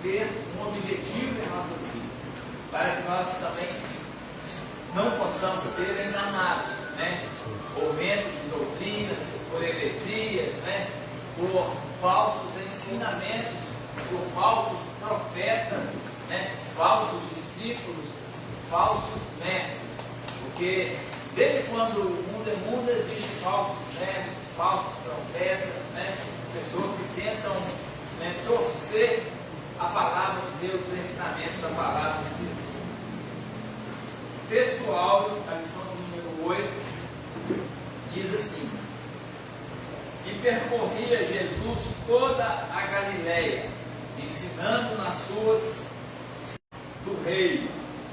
ter um objetivo em nossa vida, para que nós também não possamos ser enganados, né? Por ventos de doutrinas, por heresias, né? Por falsos ensinamentos, por falsos profetas, né? Falsos discípulos, falsos mestres. Porque desde quando o mundo é mundo, existem falsos mestres, falsos profetas, né? Pessoas que tentam, né, torcer a palavra de Deus, o ensinamento da palavra de Deus. Texto áudio, a lição número 8, diz assim: e percorria Jesus toda a Galileia, ensinando nas suas do reino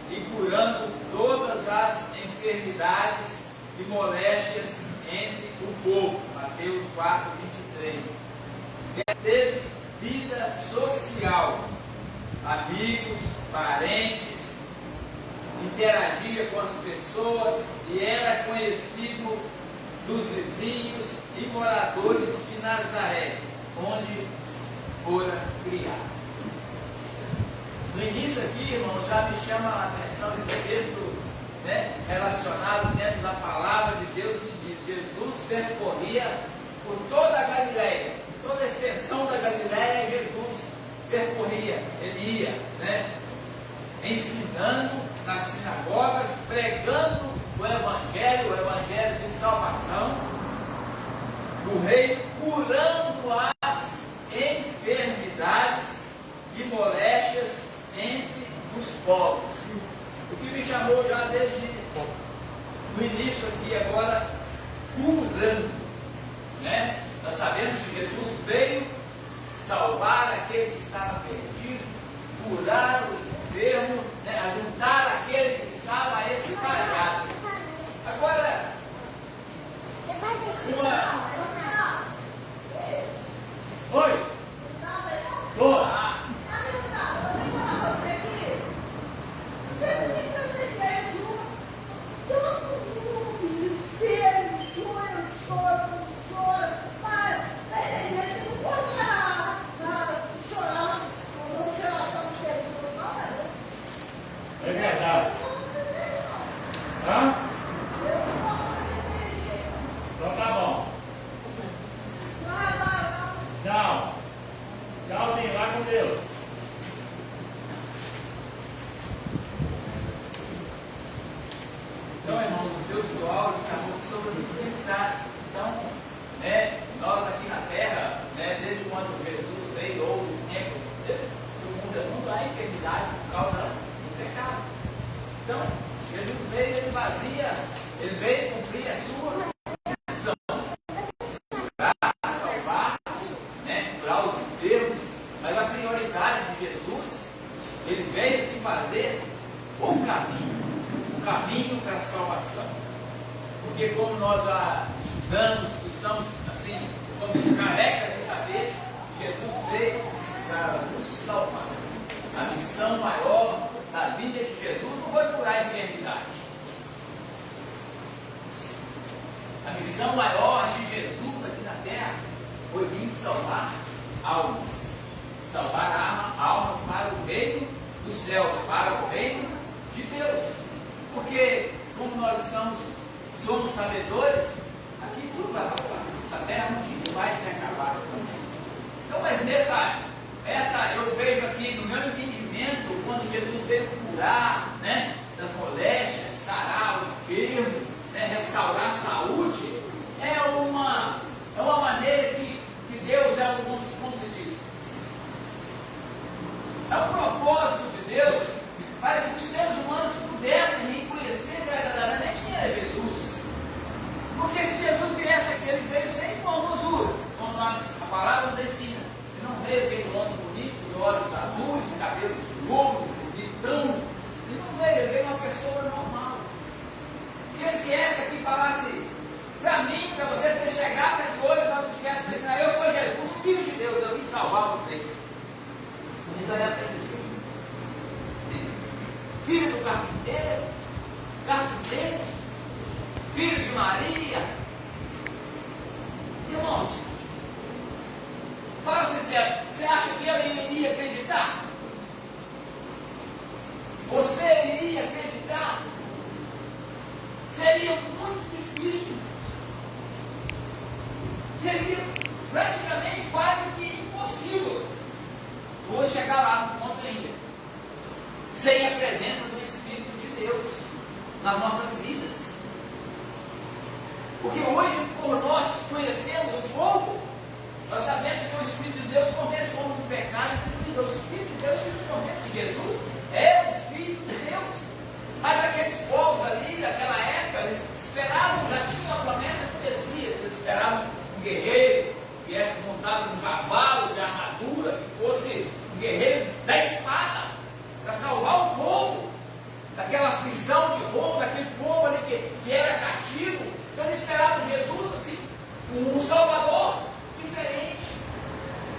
e curando todas as enfermidades e moléstias entre o povo. Mateus 4, 23. Teve vida social, amigos, parentes, interagia com as pessoas e era conhecido dos vizinhos e moradores de Nazaré, onde fora criado. No início aqui, irmão, já me chama a atenção esse texto, né, relacionado dentro da palavra de Deus, que diz: Jesus percorria por toda a Galileia, toda a extensão da Galileia, Jesus percorria, ele ia, né, ensinando nas sinagogas, pregando o evangelho de salvação do reino, curando as enfermidades e moléstias entre os povos. O que me chamou já desde o início aqui agora, curando, né? Nós sabemos que Jesus veio salvar aquele que estava perdido, curar o enfermo, né? Ajuntar aquele que estava espalhado. Agora, Oi? Boa! É verdade. Hã? Então tá bom. Não. Tchauzinho, vai com Deus. Então, irmão, o Deus do áudio chamou sobre as enfermidades. Então, né, nós aqui na terra, né, desde quando Jesus veio, ou o tempo do mundo, há enfermidades por causa do pecado. Então, Jesus veio, ele veio cumprir a sua missão, curar, salvar, né, curar os enfermos, mas a prioridade de Jesus, ele veio se fazer o caminho para a salvação. Porque como nós já estamos assim, somos carecas de saber que Jesus veio para nos salvar. A missão maior da vida de Jesus não foi curar a enfermidade. A missão maior de Jesus aqui na terra foi vir salvar almas. Salvar almas para o reino dos céus, para o reino de Deus. Porque, como nós somos sabedores, aqui tudo vai passar. Essa terra um dia vai se acabar também. Então, mas eu vejo aqui no meu entendimento, quando Jesus veio curar, né, das moléstias, sarar o enfermo, né, restaurar a saúde, é uma maneira que Deus como se diz, é um propósito de Deus para que os seres humanos pudessem reconhecer verdadeiramente quem era Jesus. Porque se Jesus viesse aqui, ele veio sem formosura, como a palavra nos ensina. Ele não veio aquele homem bonito, de olhos azuis, cabelos longos, bonitão. Ele não veio, ele veio uma pessoa normal. Se ele viesse aqui e falasse para mim, para você, se ele chegasse aqui hoje, nós não tivesse pensado: eu sou Jesus, Filho de Deus, eu vim salvar vocês. Então ele aprende assim: filho do carpinteiro, filho de Maria. Irmãos, fala sincero, você acha que eu iria acreditar? chegar lá no ponto ainda. Sem a presença do Espírito de Deus nas nossas vidas. Porque hoje, por nós conhecemos um pouco, nós sabemos que o Espírito de Deus convence o homem do pecado e do juízo. O Espírito de Deus que nos convence de Jesus é o Filho de Deus. Mas aqueles povos ali, naquela época, eles esperavam, já tinham a promessa do Messias, eles esperavam um guerreiro que viesse montado num cavalo de armadura, que fosse um guerreiro da espada, para salvar o povo daquela aflição de Roma, daquele povo ali que era cativo. Então eles esperavam Jesus assim, um Salvador diferente.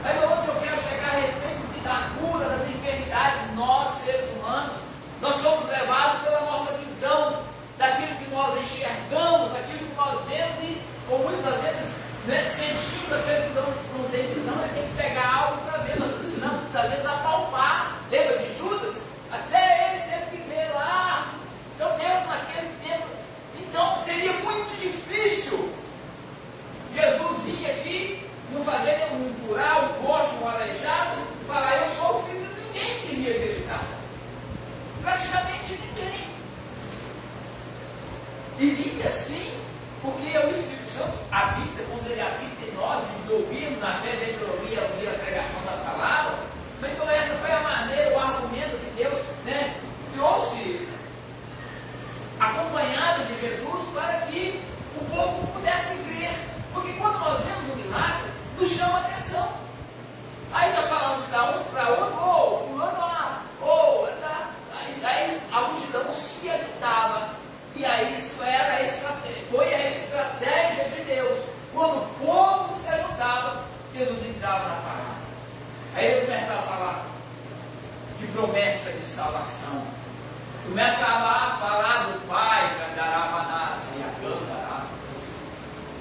Mas onde eu quero chegar a respeito da cura das enfermidades, nós seres humanos, nós somos levados pela nossa visão, daquilo que nós enxergamos, daquilo que nós vemos e, ou muitas vezes, né, sentimos aquele que não tem visão, ele tem que pegar algo para ver. Nós precisamos, muitas vezes, apalpar. Lembra de Judas? Até ele teve que ver lá. Então, Deus, naquele tempo, então seria muito difícil Jesus vir aqui, não fazer nenhum curar, um coxo, um aleijado, e falar: eu sou o filho de ninguém que iria acreditar. Praticamente ninguém. Iria sim, porque o Espírito Santo habita, quando ele habita em nós, de ouvirmos a fé dele, ouvir a pregação da palavra. Então essa foi a maneira, o argumento que Deus, né, trouxe, acompanhado de Jesus, para que o povo pudesse crer. Porque quando nós vemos o milagre, nos chama a atenção. Aí nós falamos para um, para outro: fulano lá, tá. Aí a multidão se agitava. E aí isso era a estratégia, foi a estratégia de Deus. Quando o povo se ajudava, Jesus entrava na palavra. Aí ele começava a falar de promessa de salvação. Começava a falar do Pai,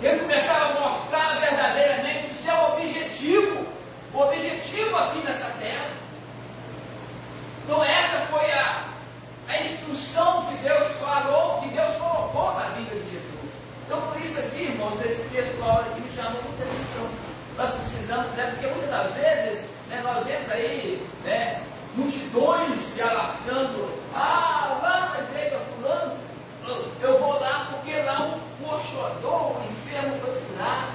ele começava a mostrar verdadeiramente o seu objetivo, o objetivo aqui nessa terra. Então essa foi a instrução que Deus falou, que Deus colocou na vida de Jesus. Então por isso aqui, irmãos, nesse texto, a hora que me chamou muita atenção. Nós precisamos, né, porque muitas das vezes, né, nós vemos aí, né, multidões se alastrando. Lá na igreja fulano, eu vou lá porque lá o coxodô, o enfermo foi curado.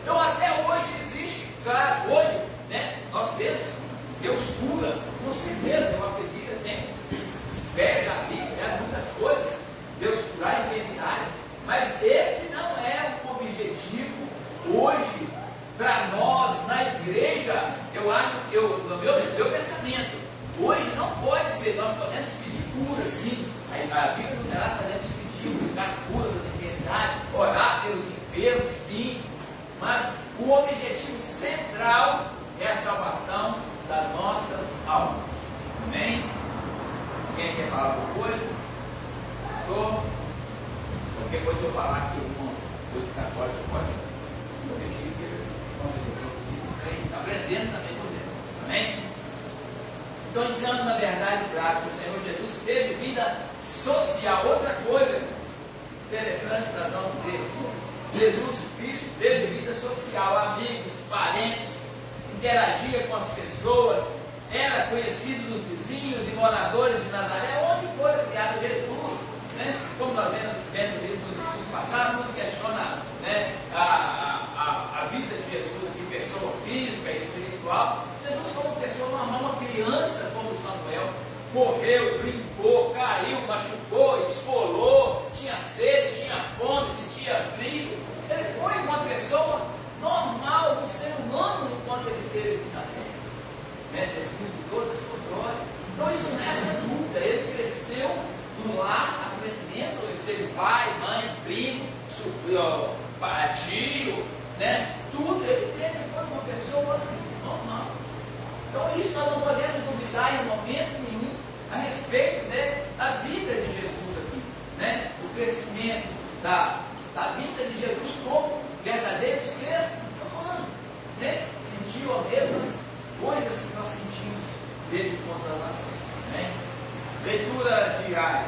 Então até hoje existe, claro, hoje, né, nós vemos Deus cura, com certeza, eu acredito, eu tenho fé, já vi, né, muitas coisas, Deus curar a enfermidade, mas esse não é o objetivo hoje para nós na igreja. Eu acho, no meu pensamento, hoje não pode ser. Nós podemos pedir cura, sim. A Bíblia nos relata que podemos pedir, buscar cura das enfermidades, orar pelos enfermos, sim, mas o objetivo central é a salvação das nossas almas. Amém? Quem quer falar alguma coisa? Pastor? Qualquer coisa eu falar aqui, alguma coisa que está fora, você pode corrigir, porque está aprendendo também com os irmãos. Amém? Então, entrando na verdade prática, o Senhor Jesus teve vida social. Outra coisa interessante para nós ver: Jesus Cristo teve vida social, amigos, parentes, interagia com as pessoas, era conhecido dos vizinhos e moradores de Nazaré, onde foi criado Jesus, né? Como nós vendo no estudo passado, nos questiona, né, a vida de Jesus aqui, pessoa física e espiritual. Jesus foi uma pessoa normal, uma criança como Samuel, correu, brincou, caiu, machucou, esfolou, tinha sede, tinha fome, sentia frio. Ele foi uma pessoa normal, um ser humano enquanto ele esteve aqui na terra, né? Descrito toda a sua glória. Então isso não resta dúvida. Ele cresceu no lar aprendendo. Ele teve pai, mãe, primo, tio, né? Tudo ele teve. Ele foi uma pessoa normal. Então isso nós não podemos duvidar em momento nenhum a respeito, né, da vida de Jesus aqui, né? O crescimento da vida de Jesus como verdadeiro ser humano, né? Sentiu as mesmas coisas que nós sentimos desde quando nós nascemos, né? Leitura diária.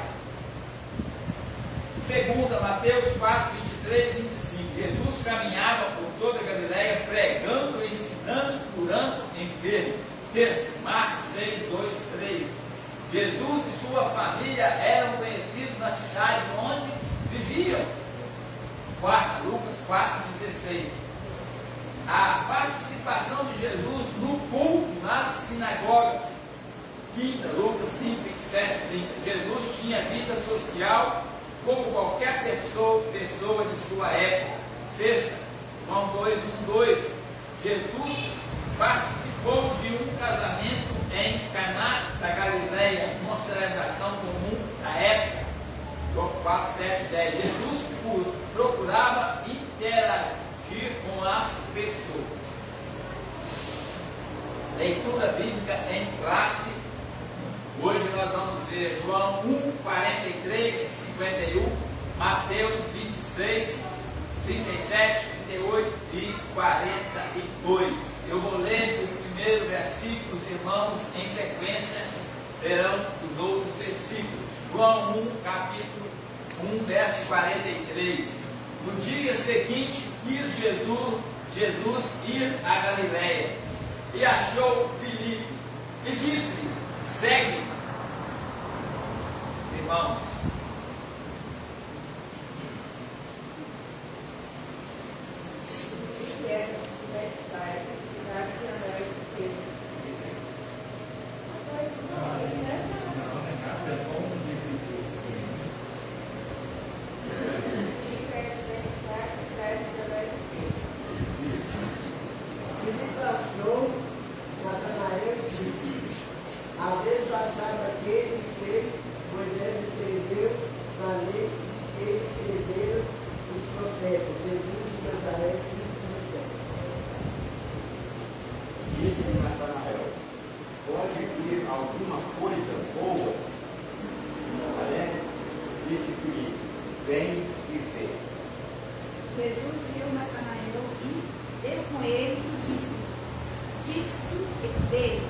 Segunda, Mateus 4, 23 e 25. Jesus caminhava por toda a Galileia, pregando, ensinando, curando enfermos Terça, Marcos 6, 2, 3. Jesus e sua família eram conhecidos na cidade onde viviam. Quarta, Lucas 4, 16. A participação de Jesus no culto nas sinagogas. Quinta, Lucas 5, 27, 30. Jesus tinha vida social como qualquer pessoa de sua época. Sexta, João 2, 1, 2. Jesus participou de um casamento em Caná da Galileia, uma celebração comum da época. João 4, 7, 10. Jesus procurava interagir com as pessoas. Leitura bíblica em classe. Hoje nós vamos ver João 1, 43, 51, Mateus 26, 37, 38 e 42. Eu vou ler o primeiro versículo, os irmãos em sequência verão os outros versículos. João 1, capítulo 1, verso 43. No dia seguinte, quis Jesus ir a Galileia e achou Filipe e disse-lhe: segue-me. Irmãos, Disse-lhe Natanael: pode vir alguma coisa boa? Nazaré? Disse Filipe: vem e vê. Jesus viu Natanael e veio com ele e disse dele: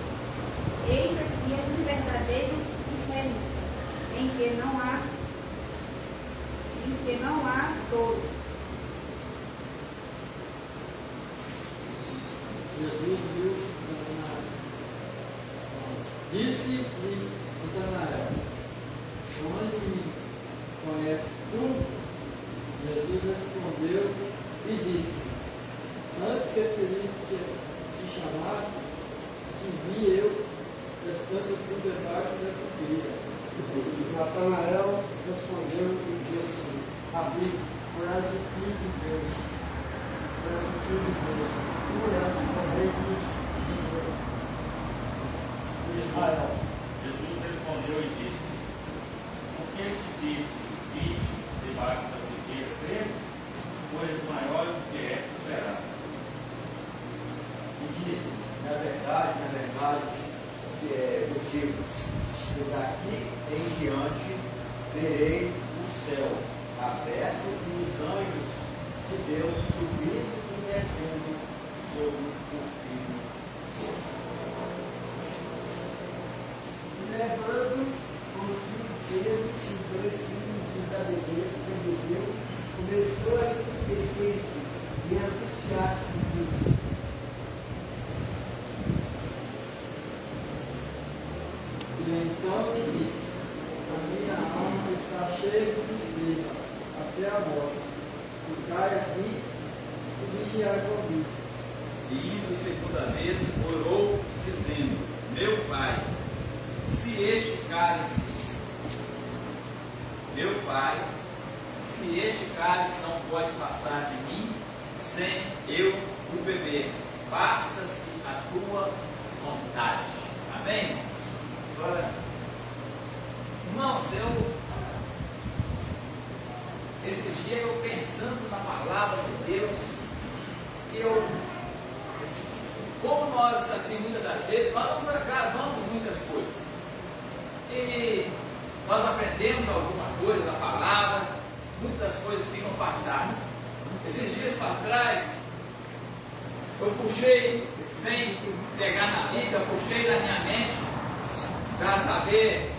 eis aqui é um verdadeiro israelita, em que não há dolo. Jesus viu Natanael. Disse-lhe Natanael: onde me conheces tu? Jesus respondeu e disse: antes que Felipe te chamasse, te vi eu estando por debaixo da figueira. Natanael respondeu e disse: Rabi, tu és o Filho de Deus. Tu és o Filho de Deus. Tu és o Rei de Israel. Jesus respondeu e disse: por que te disse, vite debaixo da figueira, crês? Coisas maiores do que esta verás. E disse: na verdade, eu digo, que daqui em diante vereis o céu aberto e os anjos de Deus subindo e descendo sobre o Filho do E levando consigo Pedro e os dois filhos de Zebedeu, começou a entristecer-se e a angustiar-se muito. E então lhe disse: a minha alma está cheia de tristeza até a morte. Ficai aqui e vigiai comigo. e indo segunda vez, orou, dizendo: meu Pai, se este cálice, não pode passar de mim, sem eu o beber, faça-se a tua vontade. Amém? Agora, irmãos, esse dia eu pensando na palavra de Deus, como nós, assim, muitas das vezes, nós não gravamos muitas coisas. E nós aprendemos alguma coisa da palavra, muitas coisas ficam passadas. Esses dias para trás, eu puxei, sem pegar na Bíblia, eu puxei na minha mente para saber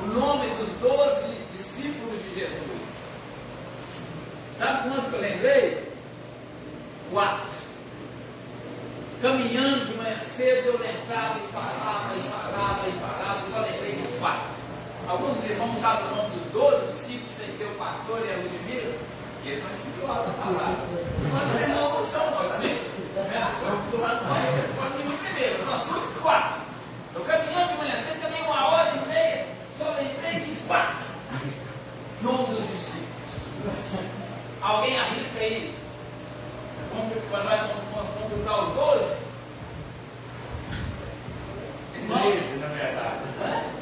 o nome dos 12 discípulos de Jesus. Sabe quantos que eu lembrei? 4. Caminhando de manhã cedo eu lembrava e falava, só lembrei de 4. Alguns irmãos sabem o nome dos 12 discípulos sem ser o pastor e a Ludmila, e eles são espirituais da palavra. Mas os irmãos não são, não, também. Eu no primeiro, eu só soube 4. Eu caminhando de manhã cedo, caminhei 1h30, só lembrei de 4 nomes dos discípulos. Alguém arrisca aí? Quando nós vamos computar os 12? 13, na verdade.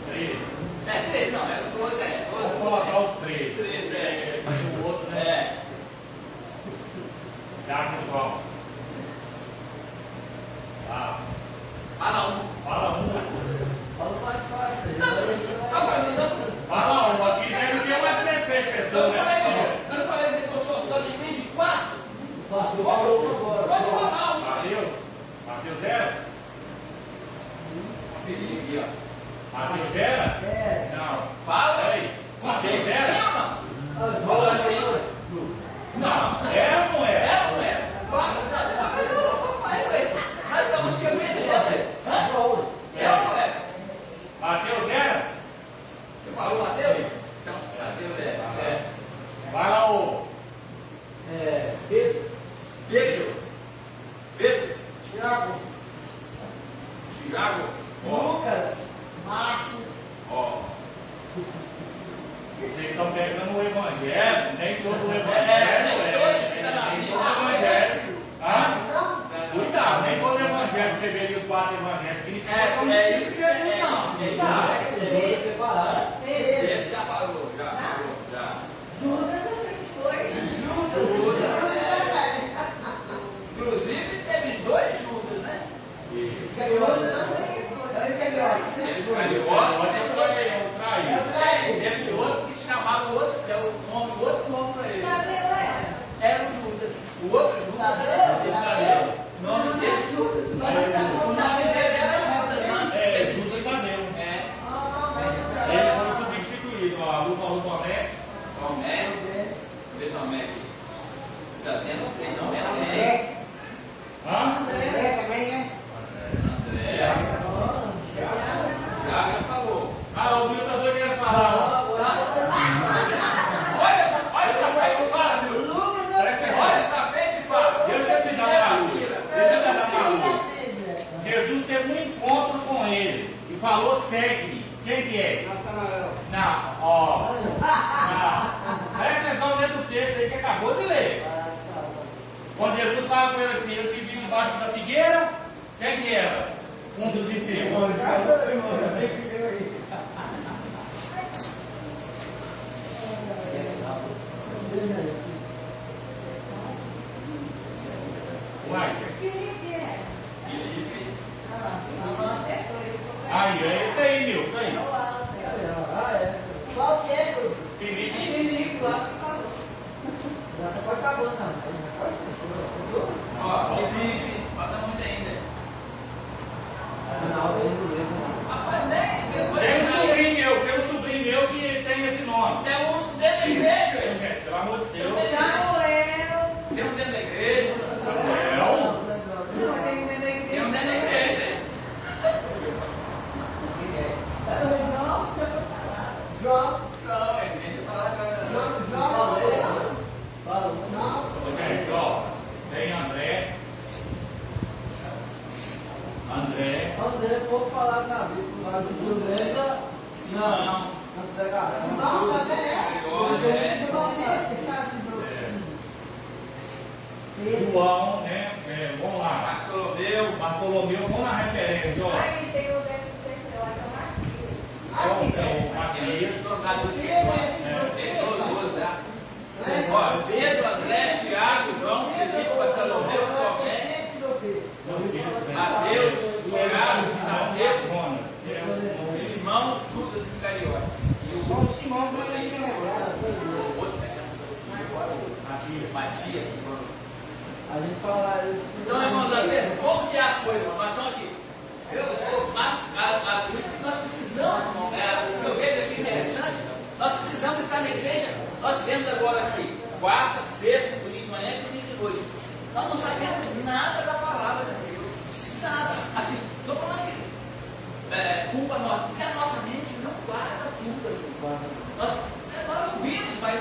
13. 13, não, é 12, 12. Vamos colocar os 13. 13, Tem o outro, né? Tiago e João. Fala um. Fala um. Fala mais fácil. Fala um. Aqui deve ter umas 16 pessoas, né? Eu não falei que eu só lembrei de 4. Pastor falou agora. Pode falar um. Mateus 0? Aqui, ó. Mateus 0? É. Não. Fala. Peraí. Mateus 0? Sim ou não? Fala assim. Não. É ou não é? É ou não é? Fala. Não, vai, ué. Nós estamos aqui aprendendo. É ou não é? Mateus 0? Você falou Mateus? Então, Mateus é. Certo. Vai lá, ô. Pedro, Pedro. Tiago, Tiago. Lucas, Marcos, Ó. Vocês estão pegando o evangelho, nem todo o evangelho nem todos que estão na nem Bíblia. todo o evangelho. Hã? não, Cuidado, nem todo o evangelho que você vê ali os 4 evangelhos significa como É se isso que escreve, é não. isso. Tá. Pedro separado. Pedro, já falou, já. Judas, eu sei que foi. Judas, Inclusive, teve 2 Judas, né? Iscariotes, eu não sei quem foi. É o Iscariotes. Teve Iscariotes, Iscariotes, teve outro que se chamava outro, que é outro nome para ele. Era o Judas. O outro Judas era o nome dele. O nome dele era Judas antes de ser Judas Tadeu. É. Ele foi substituído. A Lu falou Tomé. Tomé. Vê Tomé aqui. Já tem, não tem, Tomé tem. Hã? André também, né? André. Já falou. Ah, o Will tá doido querendo falar. Olha pra frente e fala, meu. Lucas, Olha pra frente e fala. Deixa eu te dar uma luz. Deixa eu te dar uma luz. Jesus teve um encontro com ele e falou: segue-me. Quem que é? Natanael. Não, ó. Não. Presta atenção dentro do texto aí que acabou de ler. Quando Jesus fala com ele assim: eu te vi embaixo da figueira, quem que era? Um dos discípulos. Uai, Felipe. aí, é esse aí, meu. Tá aí. Qual que é, Lucas? Felipe. Já tá acabando, não. Ó, Felipe. Falta muito ainda. Rapaz, nem você não pode Tem um lembrar sobrinho meu que tem esse nome. isso. Tem um dentro da igreja, velho. Pelo amor de Deus. Tem um dentro da igreja. Samuel? Tem um dentro da igreja. João, Não, é tem que falar com Ô, gente, ó. Tem André. André, pouco falar na Bíblia, lá de dureza, Simão. nas pregações. João, né? Vamos lá. Bartolomeu, vamos na referência, ó. O Matias. Ó, Pedro, André, Tiago, João, Felipe, Bartolomeu, Tomé, Mateus, Tiago, Tadeu, Jonas. Simão, Judas Iscariotes. E o Só o Simão que outro, não tem outro, Matias. A gente fala isso. Então, irmãos, aqui, como que é as coisas, irmãos? Nós estamos aqui. Por isso que nós precisamos, o que eu vejo aqui interessante, nós precisamos estar na igreja. Nós vemos agora aqui, quarta, sexta, domingo de manhã e domingo de noite. Nós não sabemos nada da palavra de Deus. Nada. Assim, para nós, porque a nossa mente não guarda tudo assim. Nós ouvimos, mas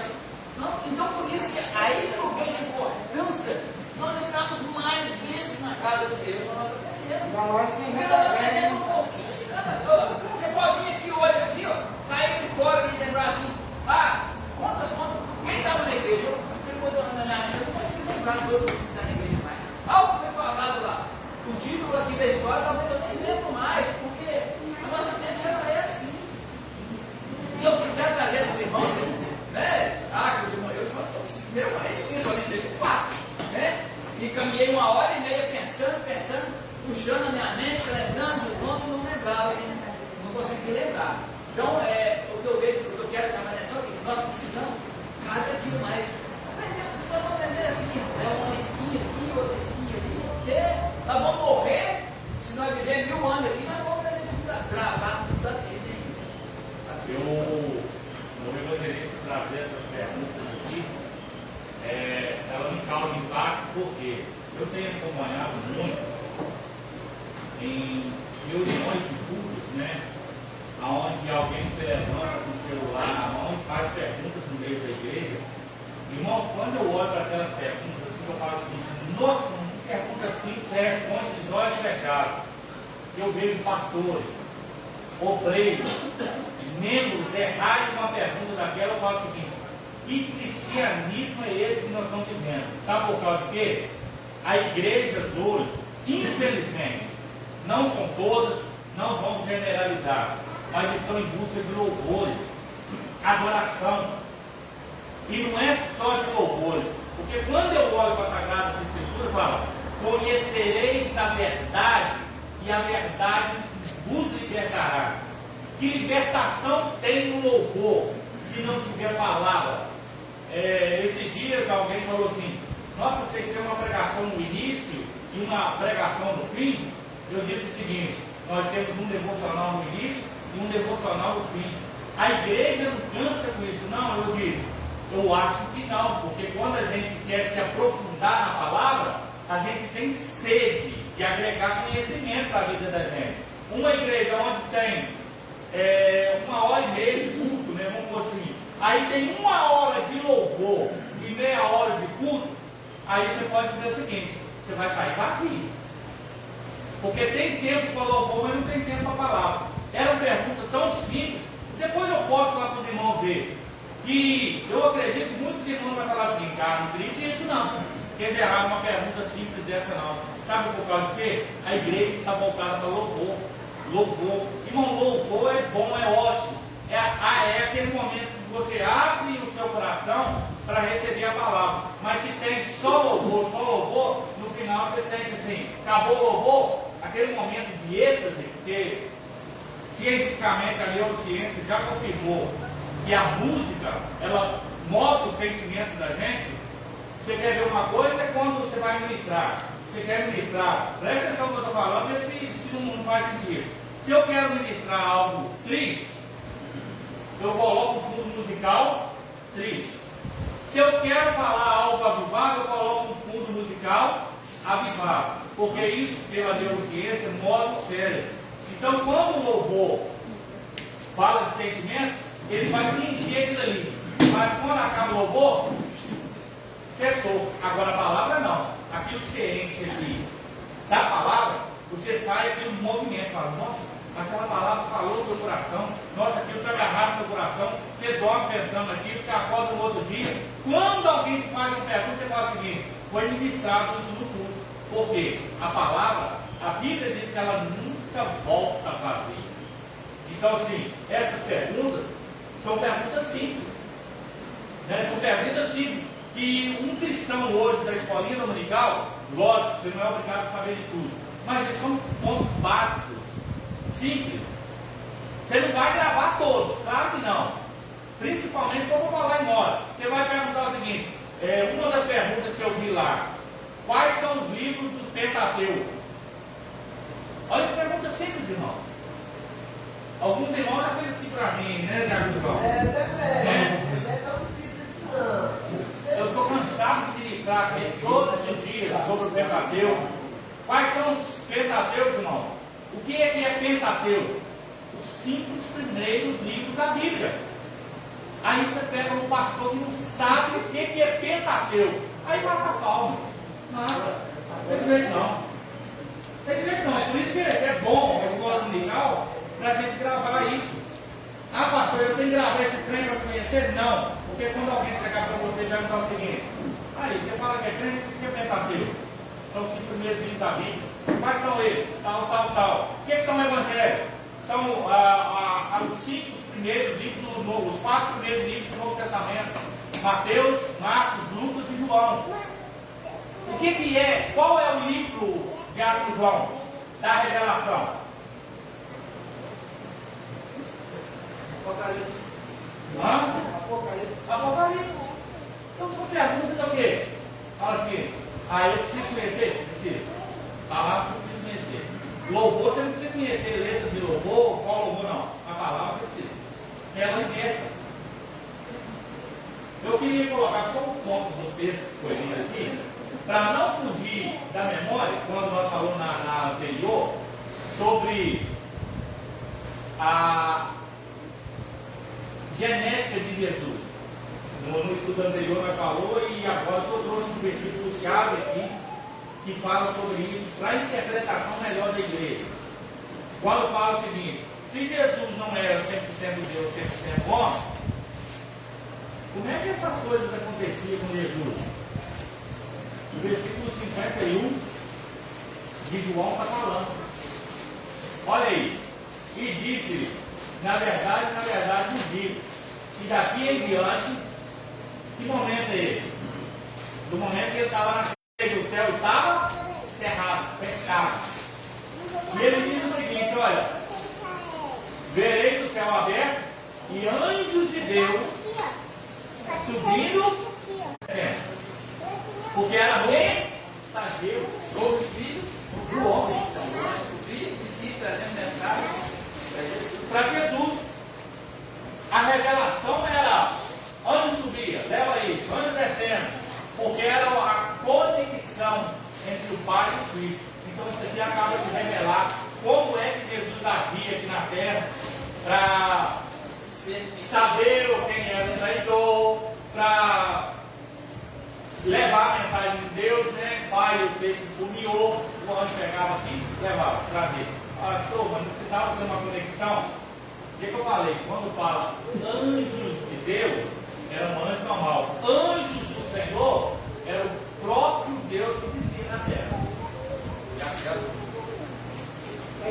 não, então por isso que aí eu vejo a importância, nós estamos mais vezes na casa de Deus, nós aprendemos. Ainda mais quem Porque vem nós da aprendemos um pouquinho de cada coisa. Você pode vir aqui hoje, aqui, ó, sair de fora e lembrar assim, quantas, quem estava na igreja? Eu fui na minha mente, eu não consigo lembrar todo mundo que está na igreja mais. Algo foi falado lá, o título aqui da história, talvez eu nem lembro mais, porque a nossa mente ela é assim. E eu quero trazer para os irmãos, né? Que os irmãos, eu sou meu marido, eu só lidei com 4, né? E caminhei 1h30 pensando, puxando a minha mente, lembrando do nome, não lembrava, não consegui lembrar. Então, o que eu vejo, o que eu quero chamar a atenção é que nós precisamos cada dia mais aprender, porque nós vamos aprender assim, uma esquinha aqui, outra esquinha ali, porque nós vamos morrer, se nós vivermos 1000 anos aqui, nós vamos aprender tudo a gravar tudo aqui. No evangelista trazer essas perguntas aqui, ela me causa impacto porque eu tenho acompanhado muito em reuniões de cultos, né? Onde alguém se levanta com o celular, onde faz perguntas no meio da igreja. Irmão, quando eu olho para aquelas perguntas, assim, eu falo o seguinte: nossa, uma pergunta simples, responde de olhos fechados. Eu vejo pastores, obreiros, membros errarem uma pergunta daquela, eu falo o seguinte: que cristianismo é esse que nós estamos vivendo? Sabe por causa de quê? As igrejas hoje, infelizmente, não são todas, não vamos generalizar, mas estão em busca de louvores, adoração. E não é só de louvores, porque quando eu olho para a Sagrada Escritura, fala: conhecereis a verdade, e a verdade vos libertará. Que libertação tem no louvor, se não tiver palavra? Esses dias alguém falou assim: nossa, vocês têm uma pregação no início e uma pregação no fim. Eu disse o seguinte: nós temos um devocional no início e um devocional no fim. A igreja não cansa com isso, não. Eu disse: eu acho que não, porque quando a gente quer se aprofundar na palavra, a gente tem sede de agregar conhecimento para a vida da gente. Uma igreja onde tem 1h30 de culto, né? Vamos dizer assim, aí tem 1 hora de louvor e meia hora de culto, aí você pode dizer o seguinte: você vai sair vazio, porque tem tempo para louvor, mas não tem tempo para palavra. Era uma pergunta tão simples. Depois eu posso lá para os irmãos ver, e eu acredito que muitos irmãos vão falar assim: cara, não acredito não, que eles erraram uma pergunta simples dessa não. Sabe por causa de quê? A igreja está voltada para louvor. Irmão, louvor é bom, é ótimo. É aquele momento que você abre o seu coração para receber a palavra. Mas se tem só louvor, no final você sente assim: acabou o louvor, aquele momento de êxtase, porque cientificamente a neurociência já confirmou que a música, ela move os sentimentos da gente. Você quer ver uma coisa? É quando você vai ministrar. Você quer ministrar, presta atenção no que eu estou falando, vê se não faz sentido. Se eu quero ministrar algo triste, eu coloco um fundo musical triste. Se eu quero falar algo avivado, eu coloco um fundo musical avivado. Porque isso, pela neurociência, move o cérebro. Então, quando o louvor fala de sentimento, ele vai preencher aquilo ali. Mas quando acaba o louvor, cessou. Agora a palavra não. Aquilo que você enche aqui da palavra, você sai aquilo no movimento. Fala: nossa, aquela palavra falou no meu coração. Nossa, aquilo está agarrado no meu coração. Você dorme pensando naquilo, você acorda no outro dia. Quando alguém te faz uma pergunta, você fala o seguinte: foi ministrado isso no culto. Por quê? A palavra, a Bíblia diz que ela nunca volta vazia. Então, assim, essas perguntas são perguntas simples. Né? São perguntas simples. Que um cristão hoje da escolinha dominical, lógico, você não é obrigado a saber de tudo, mas eles são pontos básicos, simples. Você não vai gravar todos, claro que não. Principalmente se eu vou falar embora. Você vai perguntar o seguinte: uma das perguntas que eu vi lá: quais são os livros do Pentateuco? Olha que pergunta simples, irmão. Alguns irmãos já fez assim para mim, né, Tiago João? Não é tão simples não. Eu estou cansado de ministrar aqui todos os dias sobre o Pentateuco. Quais são os Pentateus, irmão? O que é Pentateuco? os 5 primeiros livros da Bíblia. Aí você pega um pastor que não sabe o que é Pentateuco. Aí mata a palma. Nada. Não tem jeito não. Tem jeito não. É por isso que é bom a escola dominical para a gente gravar isso. Ah, pastor, eu tenho que gravar esse trem para conhecer? Não. Porque quando alguém chegar para você e perguntar o seguinte: aí, você fala que é crente, o que é Pentateuco? São os 5 primeiros livros da Bíblia. Quais são eles? Tal, tal, tal. O que são o Evangelho? São os 5 primeiros livros, os 4 primeiros livros do Novo Testamento: Mateus, Marcos, Lucas e João. O que é? Qual é o livro de Atos e João? Da revelação? Apocalipse. Hã? Apocalipse. Apocalipse. Então, sua pergunta é o quê? Fala assim: eu preciso conhecer? Preciso. Palavra você precisa conhecer. Louvor você não precisa conhecer, letra de louvor, qual louvor não. A palavra você precisa. Ela liberta. Eu queria colocar só um ponto do texto que foi lido aqui, para não fugir da memória, quando nós falamos na anterior, sobre a genética de Jesus. No estudo anterior nós falou, e agora eu trouxe um versículo chave aqui que fala sobre isso, para a interpretação melhor da igreja. Quando fala o seguinte: se Jesus não era 100% Deus, 100% homem, como é que essas coisas aconteciam com Jesus? O versículo 51 de João está falando. Olha aí. E disse-lhe: na verdade vos digo, que daqui em diante, que momento é esse? Do momento que ele estava na igreja, o céu estava cerrado, fechado. E ele diz o seguinte: olha, vereis o céu aberto e anjos de Deus subindo, porque era mensageiro Sobre os filhos do homem. Então, vai subir e se trazendo mensagem para Jesus. para Jesus. A revelação era: anjo subia, leva isso, anjo descendo, porque era a conexão entre o Pai e o Filho. Então isso aqui acaba de revelar como é que Jesus agia aqui na terra, para saber quem era o traidor, para levar a mensagem de Deus, né? Pai, eu sei que o miolo, o anjo pegava aqui, levava, trazia. Pastor, mas não precisava ter uma conexão? O que eu falei? Quando fala anjos de Deus, era um anjo normal. Anjos do Senhor, era o próprio Deus que descia na terra.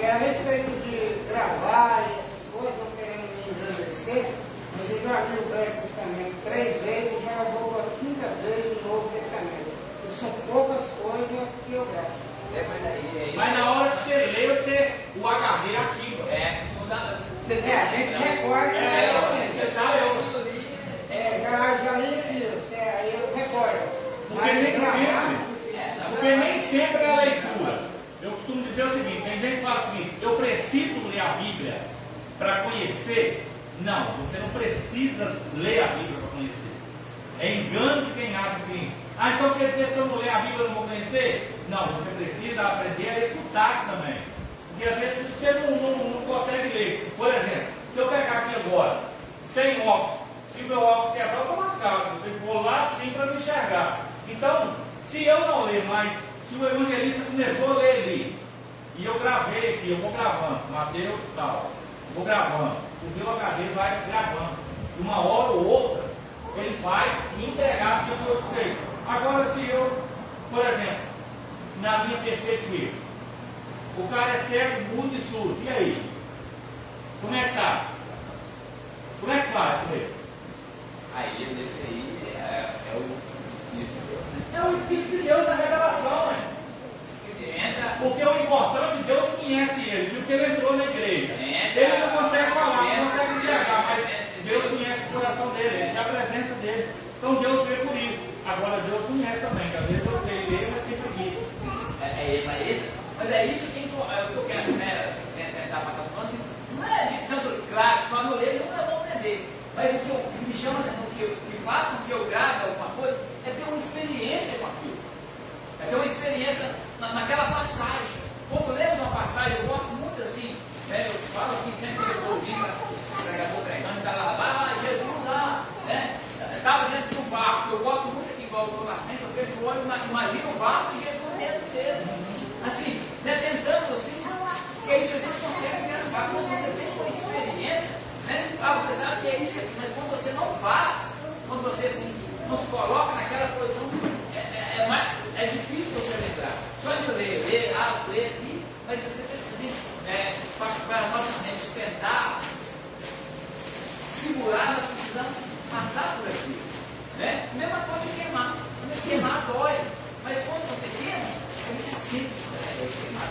A respeito de gravar e essas coisas, não querendo me engrandecer, mas eu já li o Velho Testamento 3 vezes e já vou pela 5ª vez no Novo Testamento. E são poucas coisas que eu gravo. Mas na hora que você lê, o HD ativa. A gente recorda. Você sabe, Já li aquilo, aí eu recordo. Porque nem sempre é a leitura. Eu costumo dizer o seguinte: tem gente que fala o seguinte: eu preciso ler a Bíblia para conhecer. Não, você não precisa ler a Bíblia para conhecer. É engano de quem acha assim: então quer dizer, se eu não ler a Bíblia eu não vou conhecer? Não, você precisa aprender a escutar também. Porque às vezes você não consegue ler. Por exemplo, se eu pegar aqui agora, sem óculos, se o meu óculos quebrar, eu estou lascado. Eu tenho que vou lá assim para me enxergar. Então, se eu não ler mais, se o evangelista começou a ler ali, e eu gravei aqui, eu vou gravando, Mateus tal, vou gravando, o meu HD vai gravando. Uma hora ou outra, ele vai entregar aquilo que eu escutei. Agora, se eu, por exemplo, na minha perspectiva, o cara é cego, mudo e surdo, e aí? Como é que tá? Como é que faz com ele? Aí, desse aí, é o Espírito de Deus, né? É o Espírito de Deus da revelação, né? Ele entra. Porque o importante, Deus conhece ele, porque ele entrou na igreja. Ele não consegue falar, não consegue enxergar, mas Deus conhece o coração dele, ele tem a presença dele. Então Deus vê por isso. Agora Deus conhece também, que às vezes você lê, mas tem preguiça. Mas é isso que eu quero, né? Tentar passar por nós, assim, não é de tanto clássico, mas no ler não é bom aprender. Mas o que me chama a atenção, que faz com que eu grave alguma coisa, é ter uma experiência com aquilo.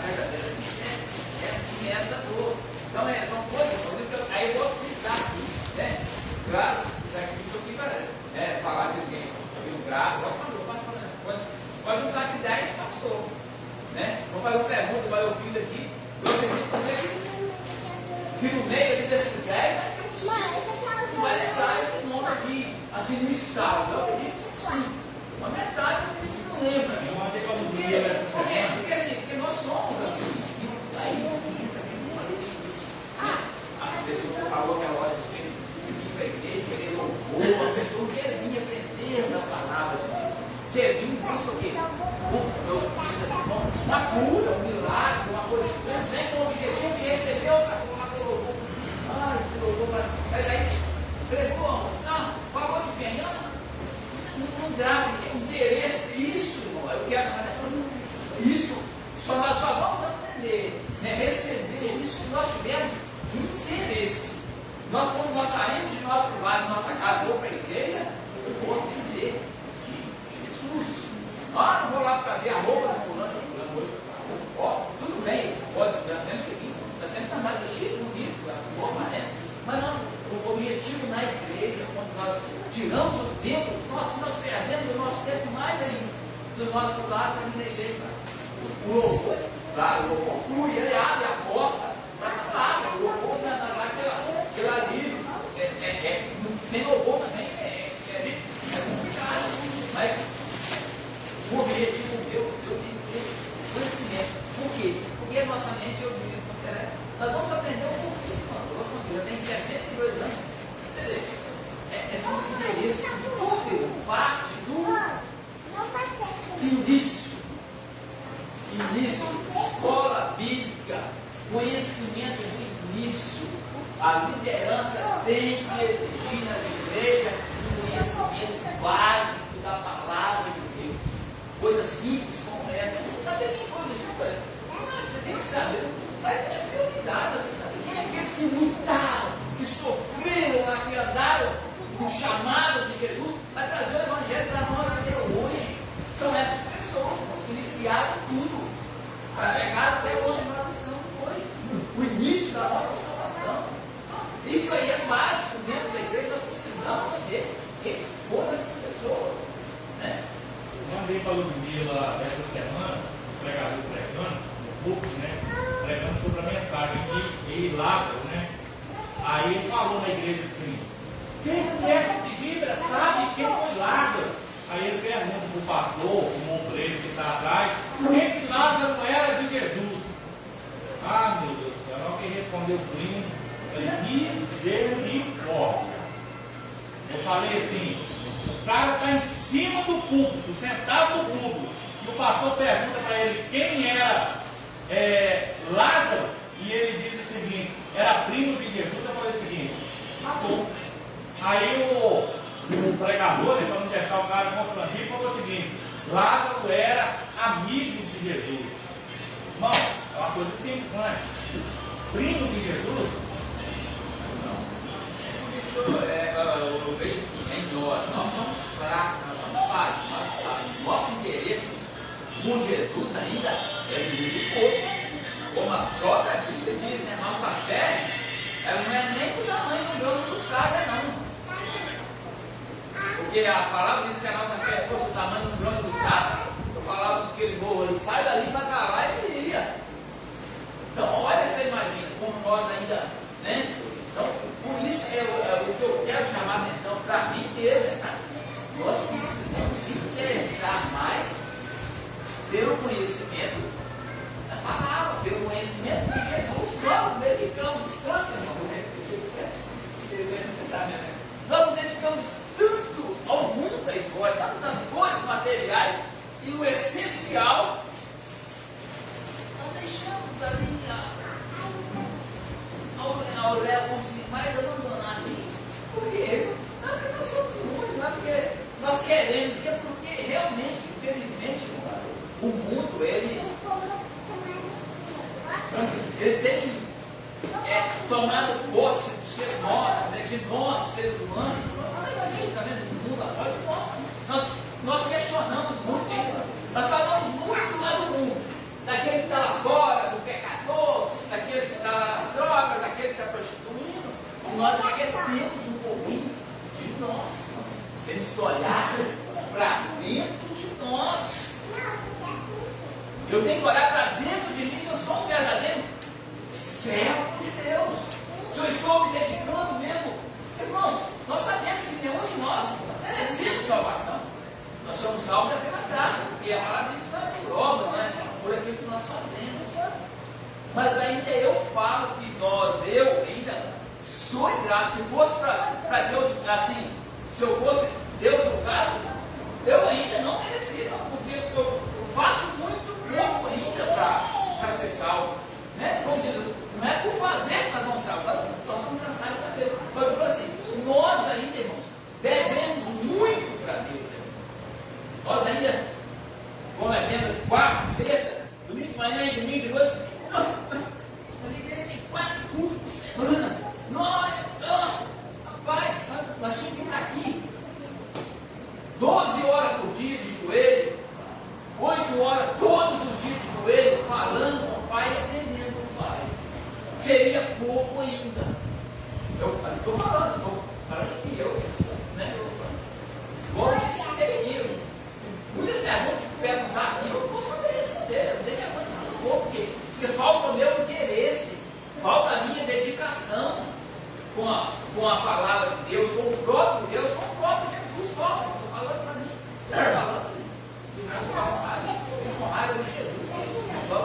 verdadeira vida é assim, é essa dor. Então, são coisas, por exemplo, aí eu vou frisar aqui, né? Claro, já que isso aqui para falar de alguém um grave, pode não lapidar esse pastor, né? Vou fazer uma pergunta para o filho aqui, eu acredito que no meio ali desses 10 vai lembrar esse nome aqui, assim, no estado. Eu acredito que sim. Uma metade não lembra. Porque assim, porque nós somos assim, aí as pessoas que você falou que a loja de vir para a igreja, querer louvor, as pessoas não querem vir aprender da palavra de Deus. Quer vir, isso o quê? Uma cura, um milagre, uma coisa que vem com o objetivo de receber outra coisa. Ai, que louvor. Mas aí, pregou, não, falou de quem? Não grave interesse, isso, irmão. Eu quero isso, nós só vamos aprender, né? Receber isso se nós tivermos interesse. Quando nós saímos de nosso lar, de nossa casa, ou para a igreja, eu vou aprender de Jesus. Não vou lá para ver a roupa do fulano, tudo bem, pode, nós temos que vir, nós temos que andar do jeito bonito, né? Mas não, o objetivo na igreja, quando nós tiramos o tempo, nós perdemos o nosso tempo mais ainda do nosso lado para vir na igreja. O louvor, claro, o louvor flui, ele abre a porta para a palavra, o louvor aquela livre, sem louvor também é complicado, mas o objetivo meu, o seu, tem que ser conhecimento. Por quê? Porque a nossa mente, nós vamos aprender um pouquinho, eu tenho 62 anos, entendeu? É tudo isso, tudo parte do início, escola bíblica, conhecimento do início. A liderança tem que exigir nas igrejas um conhecimento básico da palavra de Deus. Coisas simples como essa. Sabe quem foi isso? Você tem que saber. Mas é prioridade, você sabe quem é aqueles que lutaram, que sofreram, que andaram no chamado de Jesus para trazer o Evangelho para nós até hoje. São essas pessoas que iniciaram tudo para chegar até onde nós estamos hoje. O início da nossa salvação. Isso aí é básico dentro da igreja, nós precisamos saber expor essas pessoas. Né? Eu mandei para a Ludmila essa semana, o pregador pregando, no público, né? Pregando sobre a mensagem de Lázaro, né? Aí ele falou na igreja assim: quem conhece de Bíblia sabe quem foi Lázaro? Aí ele pergunta para o pastor, o ombreiro que está atrás, quem que Lázaro era de Jesus? Ah, meu Deus do céu, não quem respondeu primo. Misericórdia. Eu falei assim: o cara está em cima do púlpito, sentado no púlpito, e o pastor pergunta para ele quem era Lázaro, e ele diz o seguinte: era primo de Jesus. Eu falei o seguinte: matou. Aí o pregador, para não deixar o cara constrangido, falou o seguinte: Lázaro era amigo de Jesus. Irmão, é uma coisa simples, não é? Primo de Jesus. Eu vejo assim, nós somos fracos, nós somos falhos, nosso interesse por Jesus ainda é muito pouco. Como a própria Bíblia diz, né? Nossa fé, ela não é nem do tamanho do grão de mostarda, não. Porque a palavra diz que se a nossa fé fosse do tamanho do grão de mostarda, eu falava com aquele morro ali, sai dali para cá lá e ele iria. Então, olha, você imagina como nós ainda, né? Então, por isso o que eu quero chamar a atenção para mim mesmo, nós precisamos interessar mais pelo conhecimento da palavra, pelo conhecimento de Jesus. Nós nos dedicamos tanto, nós nos dedicamos tanto ao mundo aí fora, tanto nas coisas materiais, e o essencial nós deixamos ali ao léu como se mais abandonado. Por quê? Não é porque nós somos ruins, não é porque nós queremos, é porque realmente, infelizmente, o mundo, ele tem tomado posse do ser nosso, né, de nós, seres humanos. Está vendo o mundo agora? Nós questionamos muito, nós falamos muito lá do mundo, daquele que está lá fora, nós esquecemos um pouquinho de nós. Temos que olhar para dentro de nós. Eu tenho que olhar para dentro de mim se eu sou um verdadeiro servo de Deus. Se eu estou me dedicando mesmo. Irmãos, nós sabemos que nenhum de nós merecemos salvação. Nós somos salvos pela graça, porque a palavra diz que não é por obras, né? Por aquilo que nós fazemos. Mas ainda eu falo que eu ainda sou ingrato. Se fosse para Deus, assim, se eu fosse Deus no caso, eu ainda não merecia, porque eu faço muito pouco ainda para ser salvo. Né? Como diz, não é por fazer que nós vamos salvar, nós estamos cansados de saber. Mas eu falo assim, nós ainda, irmãos, devemos muito para Deus. Nós ainda, como exemplo, quarta, sexta, domingo de manhã e domingo de noite, a igreja tem 4 cultos por semana. Rapaz, nós tínhamos que estar aqui 12 horas por dia de joelho, 8 horas todos os dias de joelho, falando com o Pai e atendendo o Pai. Seria pouco ainda. Eu estou falando que eu, né? Vou te seguir. Muitas perguntas que perguntar aqui, eu não vou saber responder, eu não tenho vergonha de falar um pouco, porque falta o meu interesse, falta a minha dedicação com a palavra de Deus, com o próprio Deus, com o próprio Jesus. Estou falando para mim, estou falando isso. Eu com raiva de Jesus. Estou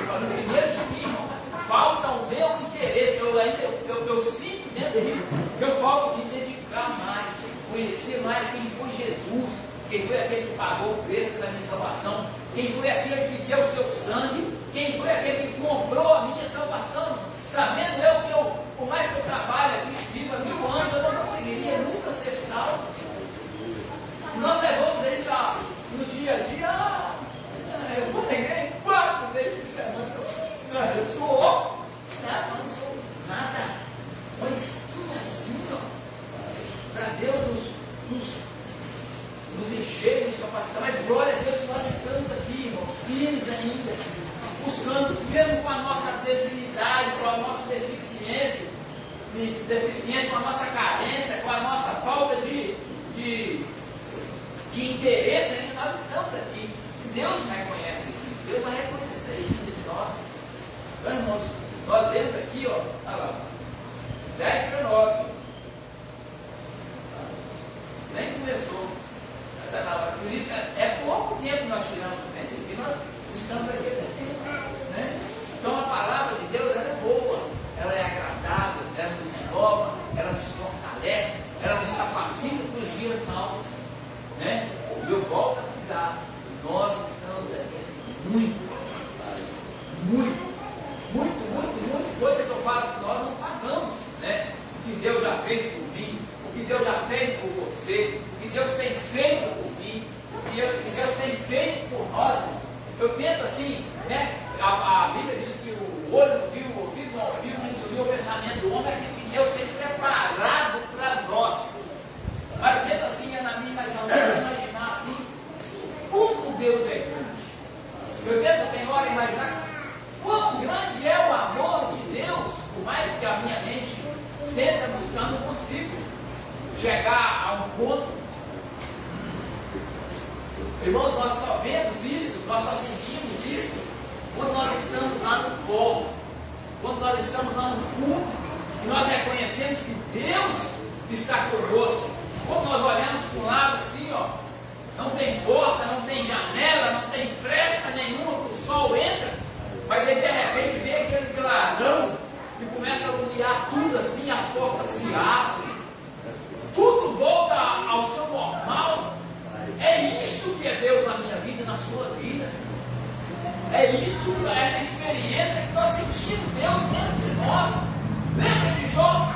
falando primeiro de mim, irmão. Falta o meu interesse, eu sinto dentro de mim que eu falto de dedicar mais, conhecer mais quem foi Jesus. Quem foi aquele que pagou o preço da minha salvação? Quem foi aquele que deu o seu sangue? Quem foi aquele que comprou a minha salvação? Sabendo que por mais que eu trabalhe aqui, viva 1000 anos, eu não conseguiria nunca ser salvo. Nós levamos isso no dia a dia. Eu vou negar 4 vezes por semana. Eu sou nada, não sou nada. Uma espinha assim, ó. Para Deus nos encher, nos capacitar. Mas glória a Deus que nós estamos aqui, irmãos, firmes ainda, buscando, mesmo com a nossa debilidade, com a nossa deficiência, com a nossa carência, com a nossa falta de interesse, ainda nós estamos aqui. Deus reconhece isso, Deus vai reconhecer isso de nós. Então, irmãos, nós vemos aqui, ó, olha lá, 10:09. Nem começou. Por isso é pouco tempo que nós tiramos do tempo, porque nós estamos aqui até tempo. Né? Então a palavra de Deus ela é boa, ela é agradável, ela nos renova, ela nos fortalece, ela nos capacita para os dias maus. Né? Eu volto a frisar, nós estamos aqui muito coisa que eu falo que nós não pagamos. Né? O que Deus já fez por mim, o que Deus já fez por você, o que Deus tem feito por mim, o que Deus tem feito por nós. Eu tento assim, né? A Bíblia diz que o olho não viu, o ouvido não ouviu, nem subiu o pensamento do homem, é aquilo que Deus tem preparado para nós. Mas mesmo assim, é na minha imaginação, imaginar assim, como Deus é grande. Eu tento, tem hora, imaginar quão grande é o amor de Deus, por mais que a minha mente tenta buscar, não consigo chegar a um ponto. Irmãos, nós só vemos isso, nós só sentimos isso quando nós estamos lá no pó, quando nós estamos lá no fundo, e nós reconhecemos que Deus está conosco. Quando nós olhamos para um lado assim, ó, não tem porta, não tem janela, não tem fresta nenhuma, o sol entra, mas aí de repente vem aquele clarão que começa a iluminar tudo assim, as portas se abrem, tudo volta ao seu normal. É isso que é Deus na minha vida e na sua vida. É isso, essa experiência que nós sentimos Deus dentro de nós. Lembra de Jó?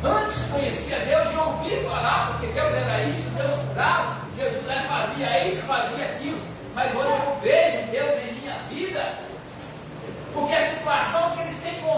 Antes conhecia Deus, já ouvi falar, porque Deus era isso, Deus curava, Jesus fazia isso, fazia aquilo. Mas hoje eu vejo Deus em minha vida, porque a situação que ele se encontrava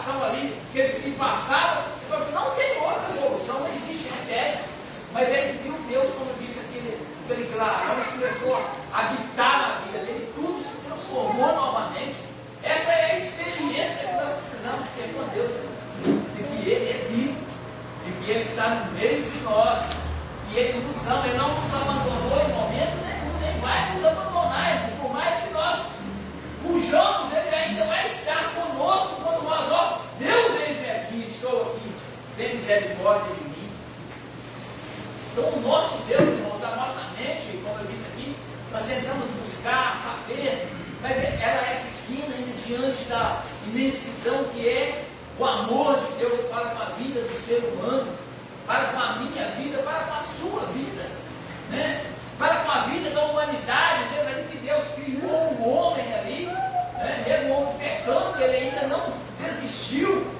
situação ali que eles se passavam, ele falou assim, não tem outra solução, não existe remédio. Mas ele viu Deus, como disse aquele clarão, começou a habitar na vida dele, tudo se transformou novamente. Essa é a experiência que nós precisamos ter com Deus, de que Ele é vivo, de que Ele está no meio de nós, que Ele nos ama, Ele não nos abandonou em momento nenhum, nem vai nos abandonar, irmão. Por mais que nós fujamos, Ele ainda vai estar conosco quando nós, ó, Deus, eis-me aqui, estou aqui, tem misericórdia de mim. Então o nosso Deus, irmãos, a nossa mente, como eu disse aqui, nós tentamos buscar, saber, mas ela é pequena ainda diante da imensidão que é o amor de Deus para com a vida do ser humano, para com a minha vida, para com a sua vida, né? Para com a vida da humanidade, Deus ali que Deus criou o homem ali, né? Mesmo o homem pecando, ele ainda não desistiu.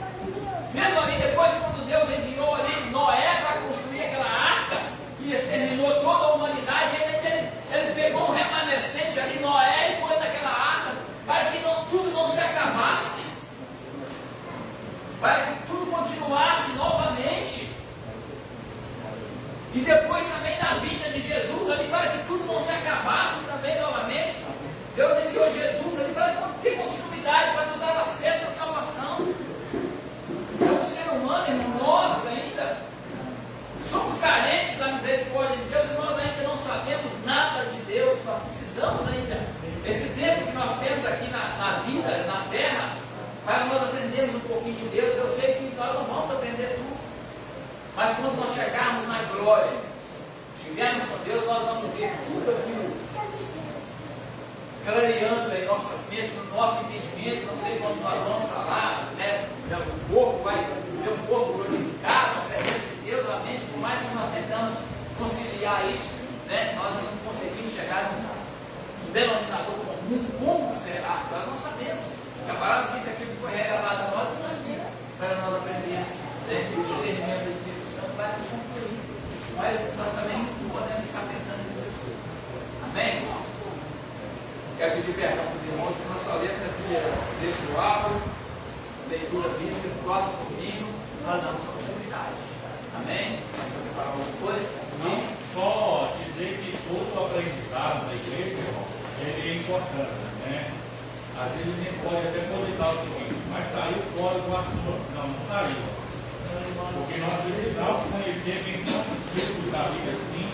Mesmo ali depois, quando Deus enviou ali Noé para construir aquela arca que exterminou toda a humanidade, ele pegou um remanescente ali, Noé, e pôs naquela arca para que tudo não se acabasse, para que tudo continuasse novamente. E depois também na vida de Jesus ali, para que tudo não se acabasse também novamente. Deus enviou Jesus ali para ter continuidade, para nos dar acesso à salvação. Então o ser humano, irmão, nós ainda somos carentes da misericórdia de Deus e nós ainda não sabemos nada de Deus. Nós precisamos ainda, esse tempo que nós temos aqui na vida, na terra, para nós aprendermos um pouquinho de Deus. Eu sei que nós não vamos aprender tudo, mas quando nós chegarmos na glória, estivermos com Deus, nós vamos ver tudo aquilo clareando em nossas mentes, no nosso entendimento. Não sei quando nós vamos para lá, né? O corpo vai ser um corpo glorificado, na presença de Deus, a mente, por mais que nós tentamos conciliar isso, né? Nós não conseguimos chegar num denominador comum. Como será? Nós não sabemos. A palavra diz que aquilo que foi revelado a nós está aqui, para nós aprendermos, né? Que o discernimento do Espírito Santo vai nos concluir. Mas nós também não podemos ficar pensando em muitas coisas. Amém? Quero pedir perdão para os irmãos que nossa letra é textual, leitura bíblica, próximo domingo, nós damos continuidade. Amém? Vamos preparar alguma coisa? Não só dizer que todo o aprendizado da igreja, irmão, ele é importante, né? Às vezes a gente pode até cogitar o seguinte, mas saiu fora do assunto. Não saiu. Porque nós precisamos conhecer quem são os discípulos da Bíblia, sim.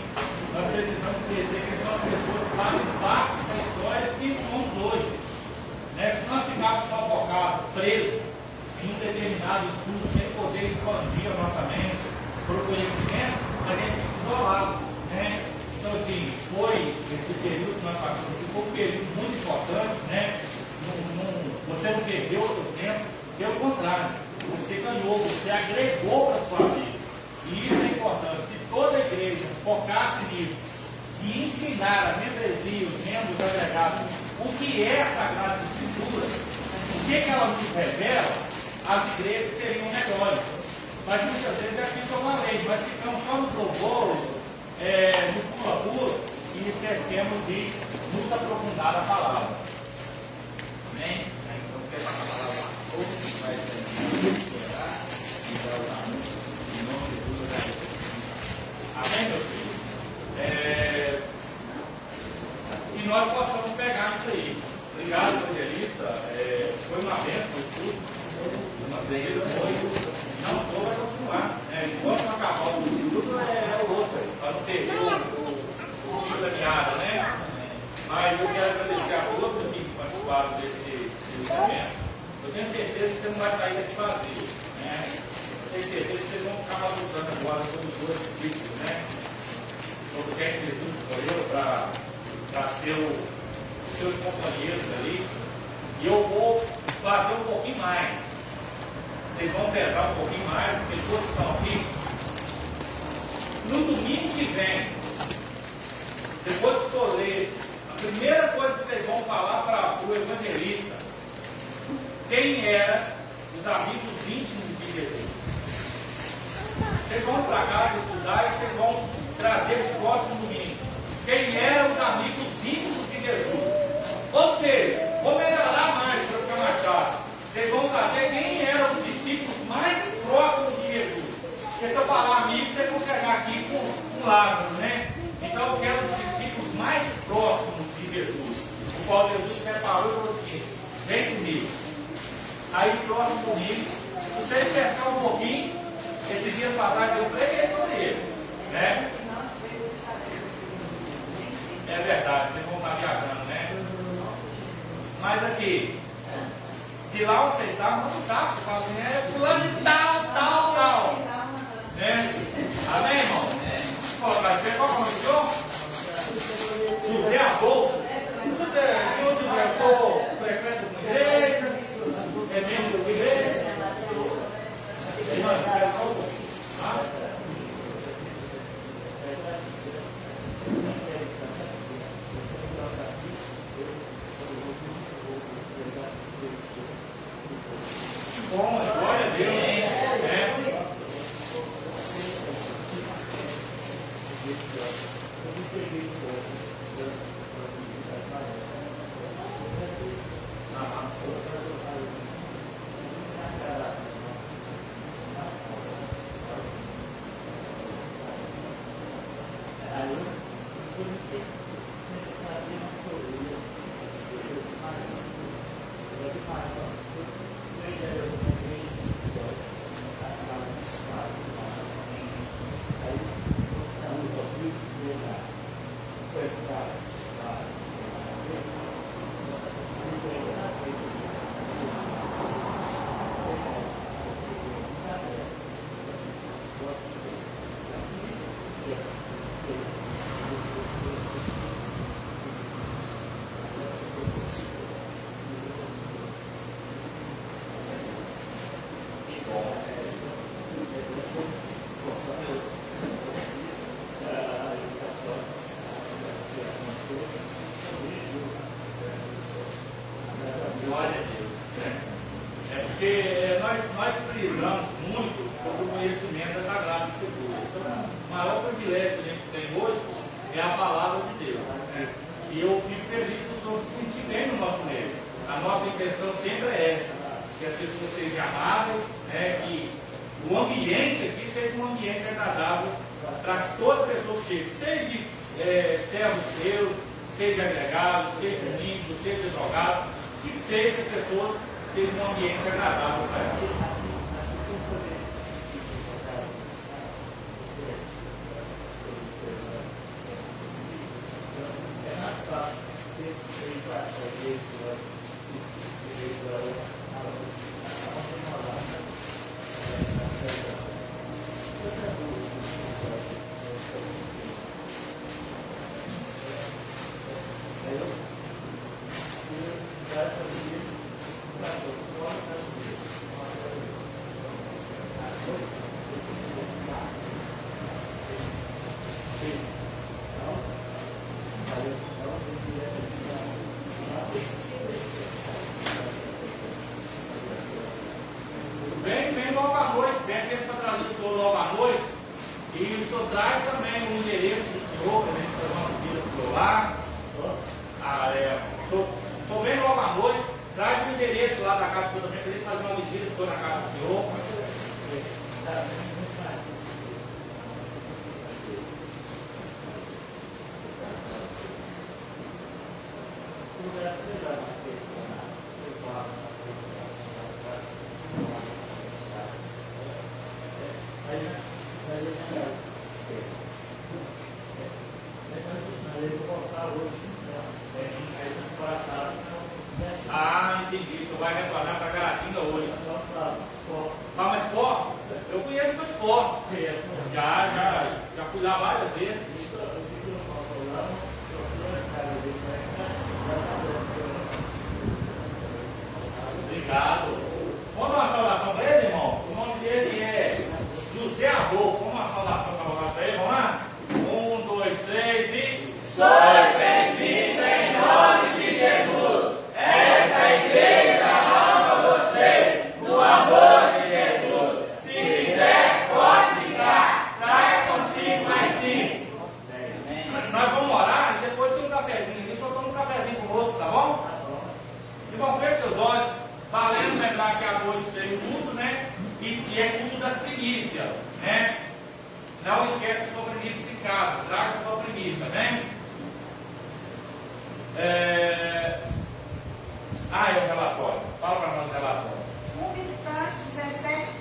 Nós precisamos conhecer quem são as pessoas que fazem parte da história que somos hoje. Né? Se nós ficarmos só focados, presos em um determinado estudo, sem poder expandir a nossa mente para o conhecimento, a gente fica isolado. Né? Então, assim, foi esse período que nós passamos, foi um período muito importante, né? Você não perdeu o seu tempo, pelo contrário, você ganhou, você agregou para a sua vida. E isso é importante. Se toda a igreja focasse nisso, de ensinar a membresia, os membros agregados, o que é a Sagrada Escritura, o que ela nos revela, as igrejas seriam melhores. Mas muitas vezes é assim que eu falei, nós ficamos só nos louvores, no pula-pula, e esquecemos de nos aprofundar a palavra. Amém? Então, quer passar a palavra a todos, vai orar e dar os anúncios em nome de Jesus. Amém, meu filho? E nós possamos pegar isso aí. Obrigado, evangelista. Foi uma bênção tudo. Uma bênção. Não só vai continuar. Enquanto não acabar o estudo, é o outro. Para não ter o fio da meada, né? Mas eu quero agradecer a todos aqui que participaram desse momento. Eu tenho certeza que você não vai sair daqui vazio, né? Eu tenho certeza que vocês vão acabar lutando agora sobre os dois espíritos, né? Sobre quem Jesus escolheu para ser os seus companheiros ali. E eu vou fazer um pouquinho mais. Vocês vão pesar um pouquinho mais, porque todos estão aqui. No domingo que vem, depois que for ler, a primeira coisa que vocês vão falar para o evangelista, quem eram os amigos íntimos de Jesus. Vocês vão para casa estudar e vocês vão trazer o próximo domingo. Quem eram os amigos íntimos de Jesus. Ou seja, vou melhorar mais para ficar mais fácil. Vocês vão saber quem eram os vocês pescar um pouquinho, esses dias para trás eu preguei sobre ele, né? É verdade, vocês vão estar viajando, né? Mas aqui, de lá onde vocês estavam, não sabe, você fala assim, é fulano de tal, né? Amém, irmão? Qual é o nome do senhor? José Adolfo. Senhor José, eu sou frequento com igreja, é membro da igreja. Irmão, eu quero só um pouquinho. Tá? Bom, glória a Deus. Glória a Deus, né? É porque nós frisamos muito sobre o conhecimento da Sagrada Escritura. O maior privilégio que a gente tem hoje é a palavra de Deus, né? E eu fico feliz que os senhores se sentir bem no nosso meio. A nossa intenção sempre é essa, que as pessoas sejam amáveis, né? Que o ambiente aqui seja um ambiente agradável para que toda pessoa chegue, seja servo seu, seja agregado, seja limpo, seja drogado, que seja pessoas, seja um ambiente agradável para elas. Vem logo à noite, vem aqui para trazer o senhor logo à noite. E o senhor traz também o endereço do senhor, para a gente fazer uma visita para o senhor lá. O senhor vem logo à noite, traz o endereço lá da casa do senhor também, para a gente fazer uma visita do senhor na casa do senhor. Ah, entendi. O senhor vai retornar para Caratinga hoje. Para mais Sport? Eu conheço o Sport. Já fui lá várias vezes. Obrigado. Vamos dar uma saudação para ele, irmão? O nome dele é José Adolfo. Vamos dar uma saudação para ele, vamos lá? 1, 2, 3 e... Sois bem-vindo em nome de Jesus. Esta igreja ama você no amor de Jesus. Se quiser, pode ficar. Traga consigo mais 5. Nós vamos orar e depois tem um cafezinho ali. Só toma um cafezinho conosco, tá bom? Irmão, feche seus olhos. Valendo lembrar que à noite tem o culto, né? E é culto das primícias, né? Não esqueça a sua primícia em casa. Traga a sua primícia, né? É o relatório. Fala para nós o relatório. Um visitante, 17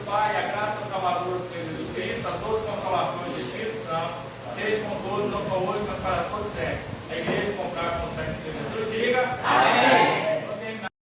Pai, a graça salvadora do Senhor Jesus Cristo, a todas as consolações do Espírito Santo, seja com todos, não só hoje, mas para todos sempre. A igreja